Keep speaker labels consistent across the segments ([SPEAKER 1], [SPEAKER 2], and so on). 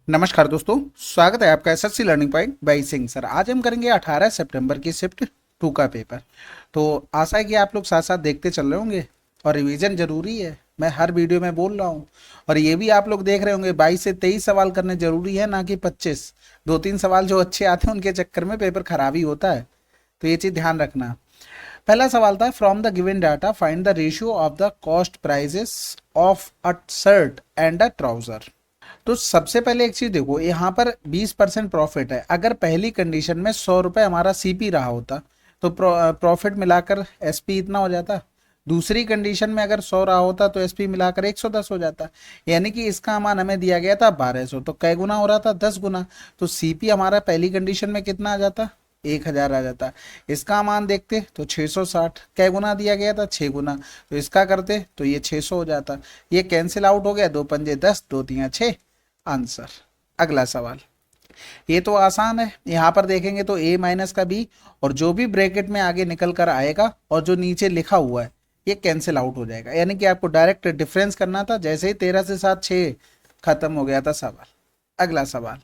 [SPEAKER 1] नमस्कार दोस्तों, स्वागत है आपका SSC learning point by Singh sir. आज हम करेंगे 18 सितंबर की शिफ्ट 2 का पेपर। तो आशा है कि आप लोग साथ साथ देखते चल रहे होंगे और रिवीजन जरूरी है। मैं हर वीडियो में बोल रहा हूँ और ये भी आप लोग देख रहे होंगे 22 से 23 सवाल करने जरूरी है, ना कि 25। दो तीन सवाल जो अच्छे आते हैं उनके चक्कर में पेपर खराब ही होता है, तो ये चीज़ ध्यान रखना। पहला सवाल था, from the given data find the ratio of the cost prices of a shirt and a trouser. तो सबसे पहले एक चीज देखो, यहाँ पर 20% प्रॉफिट है। अगर पहली कंडीशन में 100 रुपये हमारा सीपी रहा होता तो प्रॉफिट मिलाकर एसपी इतना हो जाता। दूसरी कंडीशन में अगर 100 रहा होता तो एसपी मिलाकर 110 हो जाता। यानी कि इसका मान हमें दिया गया था 1200, तो कै गुना हो रहा था? 10 गुना। तो सीपी हमारा पहली कंडीशन में कितना आ जाता? 1000 आ जाता। इसका मान देखते तो 660, कै गुना दिया गया था? 6 गुना। तो इसका करते तो ये 600 हो जाता। ये कैंसिल आउट हो गया, दो पंजे 10, दो तिया 6, आंसर। अगला सवाल, ये तो आसान है। यहां पर देखेंगे तो a माइनस का b और जो भी ब्रैकेट में आगे निकल कर आएगा और जो नीचे लिखा हुआ है ये कैंसिल आउट हो जाएगा। यानी कि आपको डायरेक्ट डिफरेंस करना था। जैसे ही 13 से 7 6 खत्म हो गया था सवाल। अगला सवाल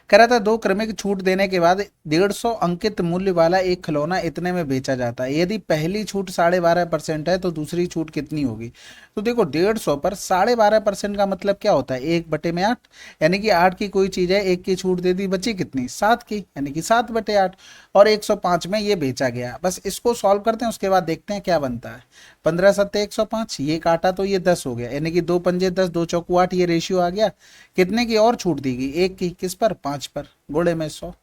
[SPEAKER 1] कह रहा था, दो क्रमिक छूट देने के बाद 150 अंकित मूल्य वाला एक खिलौना इतने में बेचा जाता है। यदि पहली छूट 12.5% है तो दूसरी छूट कितनी होगी? तो देखो, 150 पर 12.5% का मतलब क्या होता है? 1/8। यानी कि 8 की कोई चीज है, एक की छूट दे दी, बची कितनी? 7 की, यानी कि 7/8। और 105 में ये बेचा गया। बस इसको सॉल्व करते हैं, उसके बाद देखते हैं क्या बनता है। 15 सत्ते 105, ये काटा तो ये 10 हो गया। यानी कि दो पंजे 10, दो चौकू 8, ये रेशियो आ गया। कितने की और छूट दी गई? एक की। किस पर? 5 पर। गुणे में 100।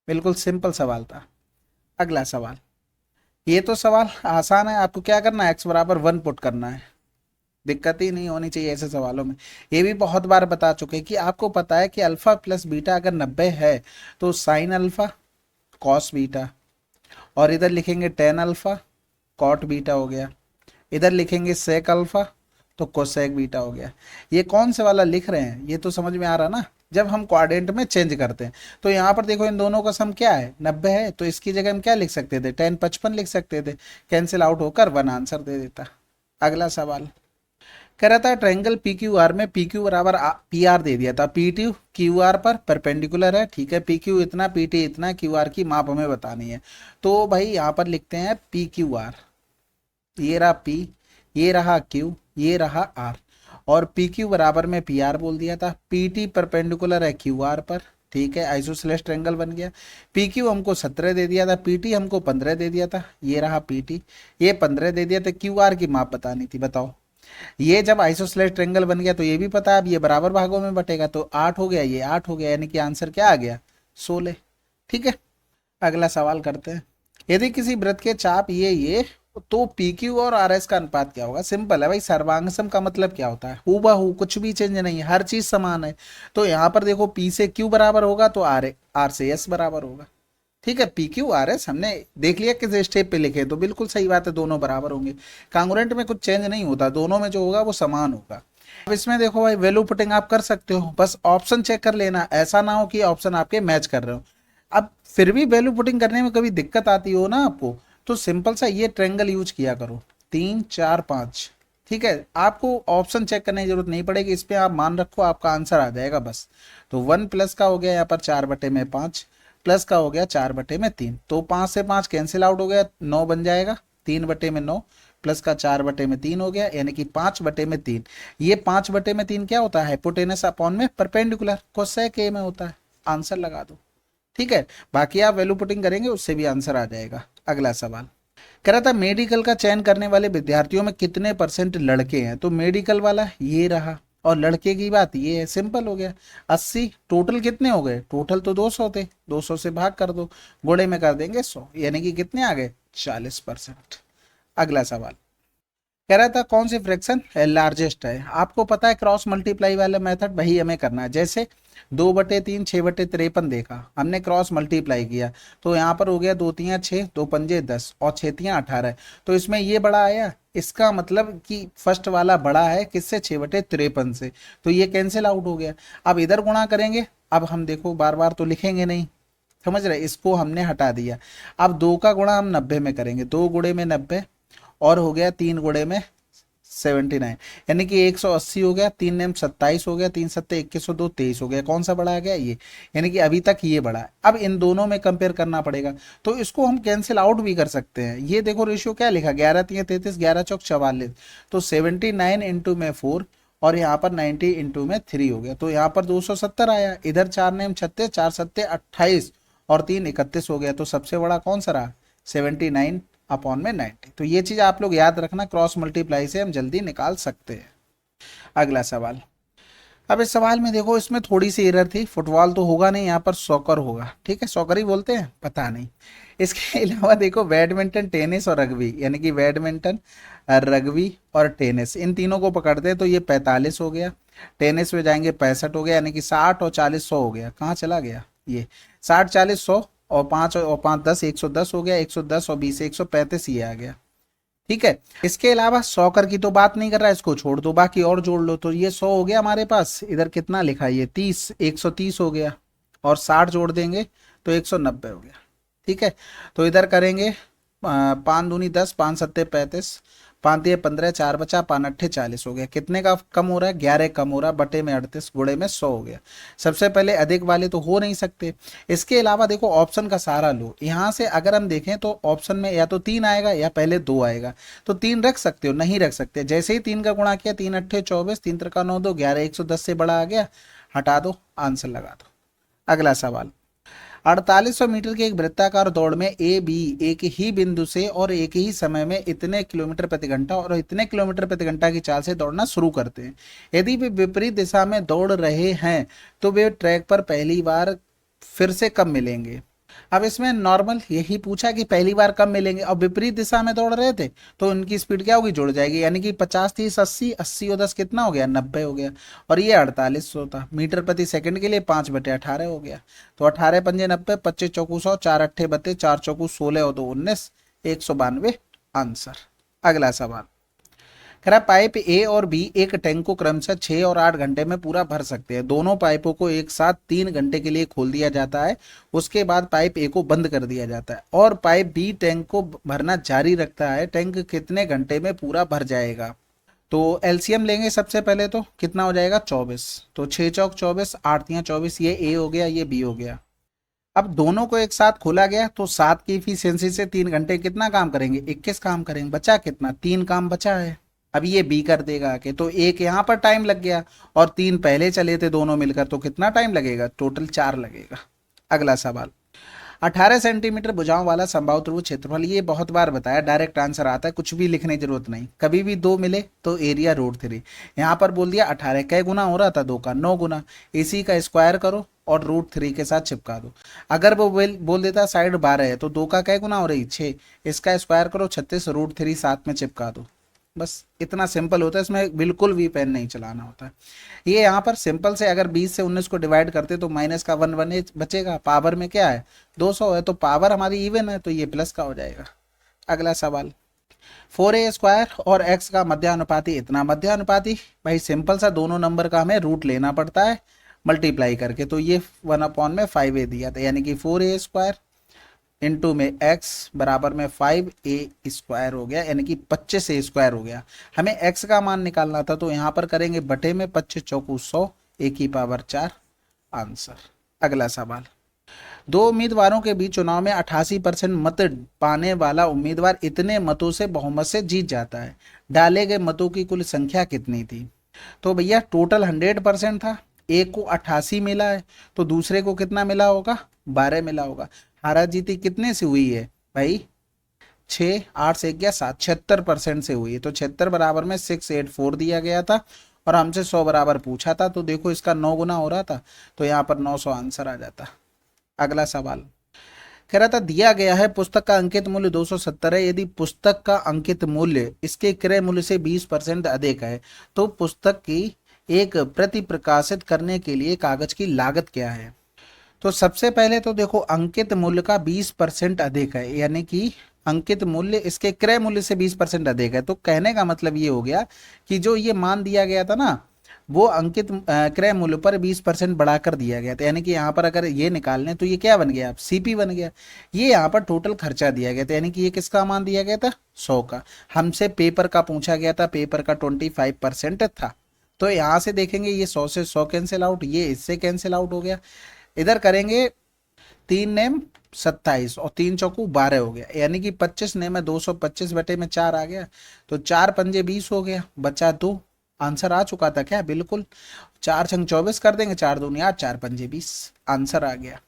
[SPEAKER 1] बिल्कुल सिंपल सवाल था। अगला सवाल, ये तो सवाल आसान है। आपको क्या करना है? एक्स बराबर 1 पुट करना है। दिक्कत ही नहीं होनी चाहिए ऐसे सवालों में। ये भी बहुत बार बता चुके कि आपको पता है कि अल्फा प्लस बीटा अगर 90 है तो साइन अल्फा कॉस बीटा, और इधर लिखेंगे टेन अल्फा कॉट बीटा हो गया। इधर लिखेंगे सेक अल्फा तो कोसेक बीटा हो गया। ये कौन से वाला लिख रहे हैं ये तो समझ में आ रहा ना। जब हम क्वाड्रेंट में चेंज करते हैं तो यहाँ पर देखो, इन दोनों का सम क्या है? 90 है। तो इसकी जगह हम क्या लिख सकते थे? 10 55 लिख सकते थे। कैंसिल आउट होकर 1 आंसर दे देता। अगला सवाल कह रहा था, ट्रायंगल पी क्यू आर में पी क्यू बराबर पी आर दे दिया था। पी टी क्यू आर पर परपेंडिकुलर है, ठीक है। पी क्यू इतना, पी टी इतना, क्यू आर की माप हमें बतानी है। तो भाई यहाँ पर लिखते हैं पी क्यू आर। ये रहा पी, ये रहा क्यू, ये रहा आर। और पी क्यू बराबर में पी आर बोल दिया था। पी टी परपेंडिकुलर है क्यू आर पर, ठीक है। आइसोसेलेस ट्रायंगल बन गया। पी क्यू हमको 17 दे दिया था, पी टी हमको 15 दे दिया था। ये रहा पी टी, ये 15 दे दिया था। क्यू आर की माप बतानी थी, बताओ। ये जब आइसोसेलेस ट्रायंगल बन गया तो ये भी पता है, अब ये बराबर भागों में बटेगा तो 8 हो गया, ये 8 हो गया। यानी कि आंसर क्या आ गया? 16। ठीक है, अगला सवाल करते हैं। यदि किसी वृत्त के चाप ये तो पी क्यू और आर एस का अनुपात क्या होगा? सिंपल है भाई। सर्वांग का मतलब क्या होता है? हूबहू, कुछ भी चेंज नहीं है, हर चीज समान है। तो यहाँ पर देखो, पी से क्यू बराबर होगा तो आर से एस बराबर होगा। ठीक है, पी क्यू आर एस हमने देख लिया किस स्टेप पे लिखे, तो बिल्कुल सही बात है, दोनों बराबर होंगे। कांग्रुएंट में कुछ चेंज नहीं होता, दोनों में जो होगा वो समान होगा। अब इसमें देखो भाई, वैल्यू पुटिंग आप कर सकते हो, बस ऑप्शन चेक कर लेना। ऐसा ना हो कि ऑप्शन आपके मैच कर रहे हो। अब फिर भी वैल्यू पुटिंग करने में कभी दिक्कत आती हो ना आपको, तो सिंपल सा ये ट्रायंगल यूज किया करो, 3 4 5। ठीक है, आपको ऑप्शन चेक करने की जरूरत नहीं पड़ेगी। इस पे आप मान रखो, आपका आंसर आ जाएगा बस। तो 1 प्लस का हो गया यहाँ पर 4/5, प्लस का हो गया 4/3। तो 5 से 5 कैंसिल आउट हो गया, 9 बन जाएगा। 3/9 प्लस का 4/3 हो गया, यानी कि 5/3। ये 5/3 क्या होता है? हाइपोटेनस अपॉन में परपेंडिकुलर, कोसेक ए में होता है। आंसर लगा दो। ठीक है, बाकी आप वैल्यू पुटिंग करेंगे उससे भी आंसर आ जाएगा। अगला सवाल कह रहा था, मेडिकल का चयन करने वाले विद्यार्थियों में कितने % लड़के हैं? तो मेडिकल वाला ये रहा, और लड़के की बात ये है, सिंपल हो गया। 80। टोटल कितने हो गए? टोटल तो 200 थे, 200 से भाग कर दो, गुणे में कर देंगे 100, यानी कि कितने आ गए? 40%। अगला सवाल कह रहा था, कौन सी फ्रैक्शन लार्जेस्ट है? आपको पता है क्रॉस मल्टीप्लाई वाला मेथड वही हमें करना है। जैसे 2/3 6/53 देखा, हमने क्रॉस मल्टीप्लाई किया तो यहाँ पर हो गया 2 तियाँ 6, दो पंजे 10 और 6 तियाँ 18। तो इसमें ये बड़ा आया, इसका मतलब कि फर्स्ट वाला बड़ा है किससे? 6/53 से। तो ये कैंसिल आउट हो गया। अब इधर गुणा करेंगे। अब हम देखो, बार बार तो लिखेंगे नहीं, समझ रहे? इसको हमने हटा दिया। अब 2 का गुणा हम 90 में करेंगे, 2 गुणे में 90, और हो गया 3 गुणे में 79, यानी कि 180 हो गया, 3 9 27 हो गया, 3 7 21 23 हो गया। कौन सा बड़ा आ गया? ये। यानी कि अभी तक ये बड़ा है। अब इन दोनों में कंपेयर करना पड़ेगा, तो इसको हम कैंसिल आउट भी कर सकते हैं। ये देखो रेशियो क्या लिखा, 11 3 33, 11 चौक 44। तो 79 इंटू में 4 और यहाँ पर 90 इंटू में 3 हो गया, तो यहाँ पर 270 आया। इधर 4 9 36, 4 7 28 और 3 31 हो गया। तो सबसे बड़ा कौन सा रहा? 79 अपॉन में 90। तो ये चीज आप लोग याद रखना, क्रॉस मल्टीप्लाई से हम जल्दी निकाल सकते हैं। अगला सवाल। अब इस सवाल में देखो, इसमें थोड़ी सी एरर थी। फुटबॉल तो होगा नहीं, यहाँ पर सॉकर होगा। ठीक है, सॉकर ही बोलते हैं, पता नहीं। इसके अलावा देखो बैडमिंटन, टेनिस और रग्बी, यानी कि बैडमिंटन, रग्बी और टेनिस, इन तीनों को पकड़ते हैं तो ये 45 हो गया। टेनिस में जाएंगे 65 हो गया, यानी कि 60 और 40 100 हो गया। कहाँ चला गया ये? 60 40 100 और 5 10 110 हो गया। 110 और 20 135 ये आ गया। ठीक है, इसके अलावा सॉकर की तो बात नहीं कर रहा है, इसको छोड़ दो, बाकी और जोड़ लो। तो ये 100 हो गया हमारे पास। इधर कितना लिखा है? ये 30, 130 हो गया। और 60 जोड़ देंगे तो 190 हो गया। ठीक है, तो इधर करेंगे 5 दूनी 10, 5 सत्ते 35, 5 तिये 15, 4 बचा, 5 अट्ठे 40 हो गया। कितने का कम हो रहा है? 11 कम हो रहा है, बटे में 38, गुणे में 100 हो गया। सबसे पहले अधिक वाले तो हो नहीं सकते। इसके अलावा देखो ऑप्शन का सहारा लो। यहाँ से अगर हम देखें तो ऑप्शन में या तो 3 आएगा या पहले 2 आएगा। तो 3 रख सकते हो, नहीं रख सकते। जैसे ही 3 का गुणा किया, 3 अट्ठे 24, 3 त्रिका 9 2 11, 110 से बड़ा आ गया, हटा दो, आंसर लगा दो। अगला सवाल। 4800 मीटर की एक वृत्ताकार दौड़ में ए बी एक ही बिंदु से और एक ही समय में इतने किलोमीटर प्रति घंटा और इतने किलोमीटर प्रति घंटा की चाल से दौड़ना शुरू करते हैं। यदि वे विपरीत दिशा में दौड़ रहे हैं तो वे ट्रैक पर पहली बार फिर से कब मिलेंगे? अब इसमें नॉर्मल यही पूछा कि पहली बार कब मिलेंगे। अब विपरीत दिशा में दौड़ रहे थे तो इनकी स्पीड क्या होगी? जुड़ जाएगी, यानी कि 50 30 80, 80 और 10 कितना हो गया? 90 हो गया। और ये 4800 था मीटर प्रति सेकंड के लिए, 5/18 हो गया। तो 18 पंजे 90, 25 चौकू 100, 4 अट्ठे 32, 4 चौकू 16 और 2 19, 192 आंसर। अगला सवाल। कह रहा पाइप ए और बी एक टैंक को क्रमशः 6 और 8 घंटे में पूरा भर सकते हैं। दोनों पाइपों को एक साथ 3 घंटे के लिए खोल दिया जाता है। उसके बाद पाइप ए को बंद कर दिया जाता है और पाइप बी टैंक को भरना जारी रखता है। टैंक कितने घंटे में पूरा भर जाएगा? तो एलसीएम लेंगे सबसे पहले, तो कितना हो जाएगा? 24। तो 6 चौक 24, 8 तियां 24, ये ए हो गया, ये बी हो गया। अब दोनों को एक साथ खोला गया तो 7 की इफिशियंसी से 3 घंटे कितना काम करेंगे? 21 काम करेंगे। बचा कितना? 3 काम बचा है। अब ये बी कर देगा आके, तो एक यहाँ पर टाइम लग गया और 3 पहले चले थे दोनों मिलकर, तो कितना टाइम लगेगा? टोटल 4 लगेगा। अगला सवाल। 18 सेंटीमीटर भुजाओं वाला संभावित क्षेत्रफल, ये बहुत बार बताया, डायरेक्ट आंसर आता है, कुछ भी लिखने की जरूरत नहीं। कभी भी 2 मिले तो एरिया √3। यहाँ पर बोल दिया 18 कै गुना हो रहा था? 2 का 9 गुना। इसी का स्क्वायर करो और √3 के साथ चिपका दो। अगर वो बोल देता साइड 12 है तो 2 का कै गुना हो रही? 6। इसका स्क्वायर करो 36, √3 साथ में चिपका दो। बस इतना सिंपल होता है, इसमें बिल्कुल भी पेन नहीं चलाना होता है। ये यहाँ पर सिंपल से अगर 20 से 19 को डिवाइड करते तो माइनस का 1 1 बचेगा। पावर में क्या है? 200 है, तो पावर हमारी इवन है, तो ये प्लस का हो जाएगा। अगला सवाल। 4a² और x का मध्यानुपाती इतना। मध्यानुपाती भाई सिंपल सा, दोनों नंबर का हमें रूट लेना पड़ता है मल्टीप्लाई करके। तो ये 1/5a दिया था, यानी कि 4a² इंटू में x बराबर में 5a² हो गया, यानी कि 25a² हो गया। हमें x का मान निकालना था, तो यहाँ पर करेंगे बटे में 25 चौकू 100, a⁴ आंसर। अगला सवाल। 2 उम्मीदवारों के बीच चुनाव में 88% मत पाने वाला उम्मीदवार इतने मतों से बहुमत से जीत जाता है। डाले गए मतों की कुल संख्या कितनी थी? तो भैया टोटल 100% था, एक को 88 मिला है, तो दूसरे को कितना मिला होगा? 12 मिला होगा। हारा जीती कितने से हुई है भाई? 6, 8 से 1 7, 76% से हुई है। तो 76 बराबर में 684 दिया गया था और हमसे 100 बराबर पूछा था, तो देखो इसका 9 गुना हो रहा था, तो यहाँ पर 900 आंसर आ जाता। अगला सवाल। कह रहा था दिया गया है पुस्तक का अंकित मूल्य 270 है। यदि पुस्तक का अंकित मूल्य इसके क्रय मूल्य से 20% अधिक है तो पुस्तक की एक प्रति प्रकाशित करने के लिए कागज की लागत क्या है? तो सबसे पहले तो देखो अंकित मूल्य का 20% अधिक है, यानी कि अंकित मूल्य इसके क्रय मूल्य से 20% अधिक है। तो कहने का मतलब ये हो गया कि जो ये मान दिया गया था ना वो अंकित क्रय मूल्य पर 20% बढ़ाकर दिया गया था। यानी कि यहाँ पर अगर ये निकाल लें तो ये क्या बन गया, आप सीपी बन गया। ये यहाँ पर टोटल खर्चा दिया गया था, यानी कि ये किसका मान दिया गया था, 100 का। हमसे पेपर का पूछा गया था, पेपर का 25% था। तो यहाँ से देखेंगे ये 100 से 100 कैंसिल आउट, ये इससे कैंसिल आउट हो गया। इधर करेंगे 3 नेम 27 और 3 चौकू 12 हो गया, यानी कि 25 नेम में 225 बटे में 4 आ गया, तो 4 पंजे 20 हो गया, बचा 2। आंसर आ चुका था क्या, बिल्कुल। 4 छंग 24 कर देंगे, 4 दूनी 8, 4 पंजे 20, आंसर आ गया।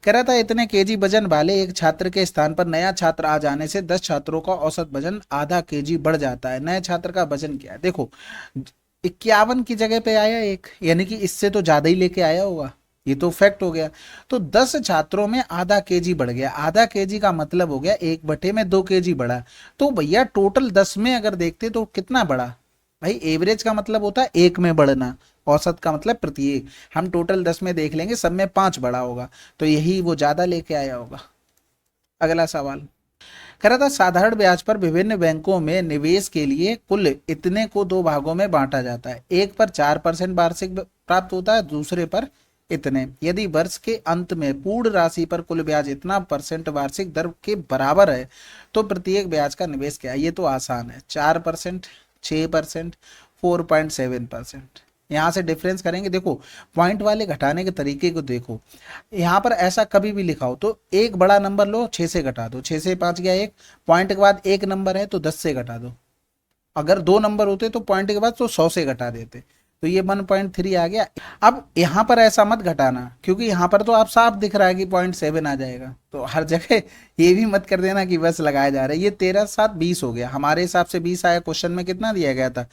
[SPEAKER 1] कह रहा था इतने केजी वजन वाले एक छात्र के स्थान पर नया छात्र आ जाने से 10 छात्रों का औसत वजन आधा केजी बढ़ जाता है। नए छात्र का वजन क्या है, देखो 51 की जगह पे आया एक, यानी कि इससे तो ज्यादा ही लेके आया होगा, ये तो फैक्ट हो गया। तो 10 छात्रों में आधा केजी बढ़ गया, आधा केजी का मतलब हो गया 1/2 केजी बढ़ा। तो भैया टोटल 10 में अगर देखते तो कितना बढ़ा, भाई एवरेज का मतलब होता है 1 में बढ़ना, औसत का मतलब प्रत्येक। हम टोटल 10 में देख लेंगे, सब में 5 बढ़ा होगा, तो यही वो ज्यादा लेके आया होगा। अगला सवाल कह रहा था साधारण ब्याज पर विभिन्न बैंकों में निवेश के लिए कुल इतने को 2 भागों में बांटा जाता है। एक पर 4% वार्षिक प्राप्त होता है, दूसरे पर इतने। यदि वर्ष के अंत में पूर्ण राशि पर कुल ब्याज इतना परसेंट वार्षिक दर के बराबर है तो प्रत्येक ब्याज का निवेश क्या है। ये तो आसान है, 4%, 6%, 4.7%। यहाँ से डिफरेंस करेंगे, देखो पॉइंट वाले घटाने के तरीके को देखो। यहाँ पर ऐसा कभी भी लिखा हो तो एक बड़ा नंबर लो, 6 से घटा दो, 6 से 5 गया 1, पॉइंट के बाद एक नंबर है तो 10 से घटा दो। अगर 2 नंबर होते तो पॉइंट के बाद तो 100 से घटा देते, तो ये 1.3 आ गया। अब यहाँ पर ऐसा मत घटाना, क्योंकि यहाँ पर तो आप साफ दिख रहा है कि 0.7 आ जाएगा, तो हर जगह ये भी मत कर देना कि बस लगाया जा रहा है। ये 13 7 20 हो गया, हमारे हिसाब से 20 आया। क्वेश्चन में कितना दिया गया था,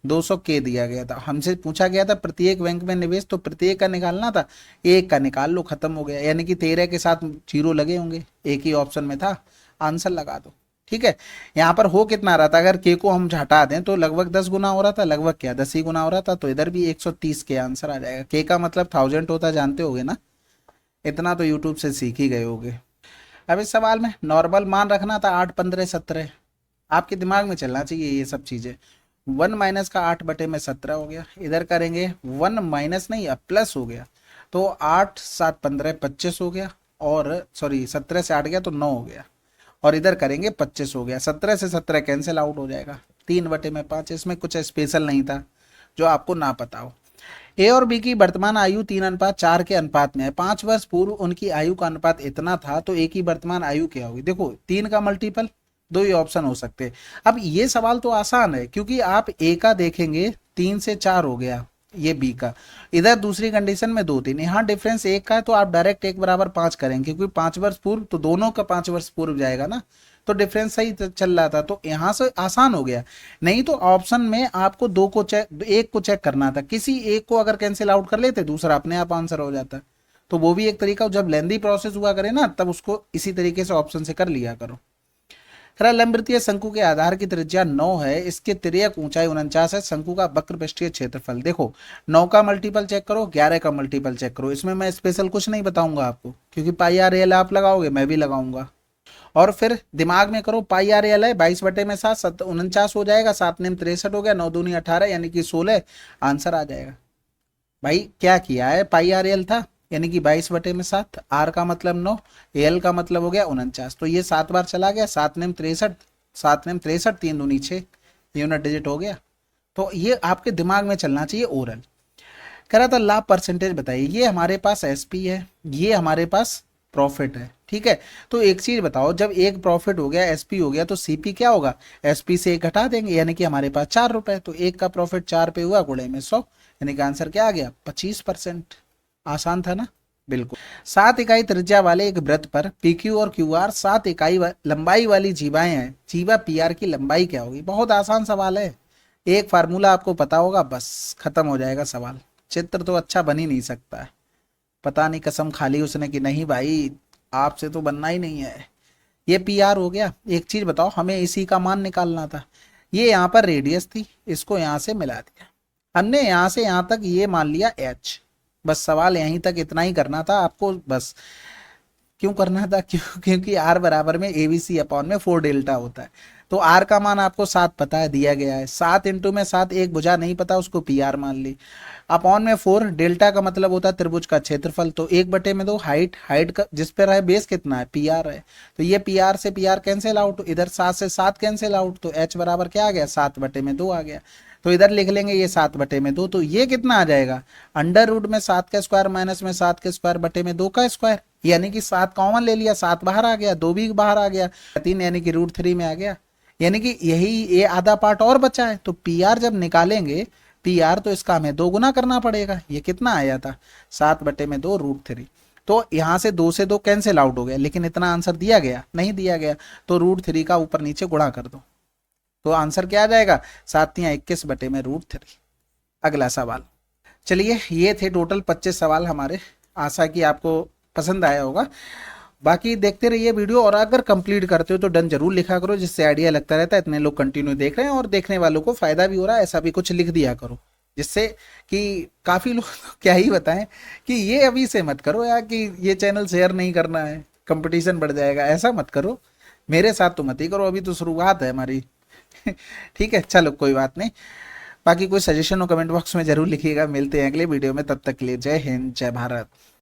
[SPEAKER 1] 200 के दिया गया था। हमसे पूछा गया था प्रत्येक बैंक में निवेश, तो प्रत्येक का निकालना था, एक का निकाल लो, खत्म हो गया। यानी कि 13 के साथ 0 लगे होंगे, एक ही ऑप्शन में था, आंसर लगा दो। ठीक है, यहाँ पर हो कितना रहा था, अगर के को हम हटा दें तो लगभग 10 गुना हो रहा था, लगभग क्या 10 ही गुना हो रहा था, तो इधर भी 130 के आंसर आ जाएगा। के का मतलब 1000 होता है, जानते होगे ना, इतना तो यूट्यूब से सीख ही गए होगे। अब इस सवाल में नॉर्मल मान रखना था 8 15 17, आपके दिमाग में चलना चाहिए ये सब चीजें। 1 माइनस का 8/17 हो गया, इधर करेंगे 1 माइनस नहीं अब प्लस हो गया, तो 8 7 15 25 हो गया, और सॉरी 17 से 8 गया तो 9 हो गया, और इधर करेंगे 25 हो गया। 17 से 17 कैंसिल आउट हो जाएगा, 3/5। इसमें कुछ स्पेशल नहीं था जो आपको ना पता हो। ए और बी की वर्तमान आयु 3:4 के अनुपात में है। 5 वर्ष पूर्व उनकी आयु का अनुपात इतना था, तो ए की वर्तमान आयु क्या होगी। देखो 3 का मल्टीपल, दो ही ऑप्शन हो सकते हैं। अब ये सवाल तो आसान है, क्योंकि आप ए का देखेंगे 3 से 4 हो गया, ये बी का, इधर दूसरी कंडीशन में 2 3, यहाँ डिफरेंस 1 का है, तो आप डायरेक्ट 1 = 5 करेंगे, क्योंकि 5 वर्ष पूर्व तो दोनों का 5 वर्ष पूर्व जाएगा ना, तो डिफरेंस सही चल रहा था, तो यहाँ से आसान हो गया। नहीं तो ऑप्शन में आपको एक को चेक करना था, किसी एक को अगर कैंसिल आउट कर लेते दूसरा अपने आप आंसर हो जाता। तो वो भी एक तरीका, जब लेंदी प्रोसेस हुआ करे ना तब उसको इसी तरीके से ऑप्शन से कर लिया करो। लंबवृत्तीय शंकु के आधार की त्रिज्या 9 है, इसके तिर्यक ऊंचाई 49 है, शंकु का वक्र पृष्ठीय क्षेत्रफल। देखो 9 का मल्टीपल चेक करो, 11 का मल्टीपल चेक करो, इसमें मैं स्पेशल कुछ नहीं बताऊंगा आपको, क्योंकि पाई आर एल आप लगाओगे, मैं भी लगाऊंगा। और फिर दिमाग में करो, पाई आर एल है 22/7 49 हो जाएगा, 7 नेम 63 हो गया, 9 दूनी 18 यानी कि 16, आंसर आ जाएगा। भाई क्या किया है, पाई आर एल था, यानी कि 22/7, आर का मतलब 9, एल का मतलब हो गया 49, तो ये 7 बार चला गया, 7 नेम 63, 7 नेम 63, 3 दूनी 6, यूनिट डिजिट हो गया। तो ये आपके दिमाग में चलना चाहिए ओरल। कह रहा था लाभ परसेंटेज बताइए। ये हमारे पास एसपी है, ये हमारे पास प्रॉफिट है, ठीक है। तो एक चीज बताओ, जब एक प्रॉफिट हो गया एसपी हो गया, तो सीपी क्या होगा, एसपी से एक घटा देंगे, यानी कि हमारे पास 4 रुपए, तो एक का प्रॉफिट 4 पे हुआ, गुणे में 100, यानी कि आंसर क्या आ गया 25%। आसान था ना, बिल्कुल। 7 इकाई त्रिज्या वाले एक वृत्त पर पीक्यू और क्यूआर 7 इकाई लंबाई वाली जीवाएं हैं, जीवा पीआर की लंबाई क्या होगी। बहुत आसान सवाल है, एक फार्मूला आपको पता होगा, बस खत्म हो जाएगा सवाल। चित्र तो अच्छा बन ही नहीं सकता है, पता नहीं कसम खा ली उसने कि नहीं भाई आपसे तो बनना ही नहीं है। ये पी आर हो गया। एक चीज बताओ, हमें इसी का मान निकालना था, ये यहाँ पर रेडियस थी, इसको यहाँ से मिला दिया हमने, यहाँ से यहाँ तक ये मान लिया एच। बस सवाल यहीं तक इतना ही करना था आपको, बस क्यों करना था, क्योंकि आर बराबर में एबीसी अपॉन में 4 डेल्टा होता है, तो आर का मान आपको 7 पता है, दिया गया है। 7 इंटू में 7, एक भुजा नहीं पता, उसको पी आर मान ली। अपॉन में 4, डेल्टा का मतलब होता है त्रिभुज का क्षेत्रफल, तो 1/2 हाइट, हाइट का जिस पर है बेस कितना है, पी आर है, तो ये पी आर से पी आर कैंसिल आउट, इधर 7 से 7 कैंसिल आउट, तो एच बराबर क्या आ गया, 7/2 आ गया। तो इधर लिख लेंगे ये 7/2, तो ये कितना आ जाएगा, अंडर रूट में 7 का स्क्वायर माइनस में 7 के स्क्वायर बटे में 2 का स्क्वायर, यानी कि 7 कॉमन ले लिया, 7 बाहर आ गया, 2 भी बाहर आ गया, 3 यानी कि √3 में आ गया। यानी कि यही ये आधा पार्ट और बचा है, तो पी आर जब निकालेंगे, पी आर तो इसका हमें 2 गुना करना पड़ेगा। ये कितना आया था, 7/2 √3। तो यहाँ से 2 से 2 कैंसिल आउट हो गया, लेकिन इतना आंसर दिया गया नहीं, दिया गया, तो √3 का ऊपर नीचे गुणा कर दो, तो आंसर क्या आ जाएगा, 7×3 = 21/√3। अगला सवाल, चलिए ये थे टोटल 25 सवाल हमारे, आशा कि आपको पसंद आया होगा। बाकी देखते रहिए वीडियो, और अगर कंप्लीट करते हो तो डन जरूर लिखा करो, जिससे आइडिया लगता रहता है, इतने लोग कंटिन्यू देख रहे हैं और देखने वालों को फायदा भी हो रहा है, ऐसा भी कुछ लिख दिया करो, जिससे कि काफ़ी लोग तो क्या ही बताएं कि ये अभी से मत करो यार, कि ये चैनल शेयर नहीं करना है, कंपटीशन बढ़ जाएगा, ऐसा मत करो, मेरे साथ तो मत ही करो, अभी तो शुरुआत है हमारी। ठीक है, चलो कोई बात नहीं। बाकी कोई सजेशन हो कमेंट बॉक्स में जरूर लिखिएगा। मिलते हैं अगले वीडियो में, तब तक के लिए जय हिंद, जय भारत।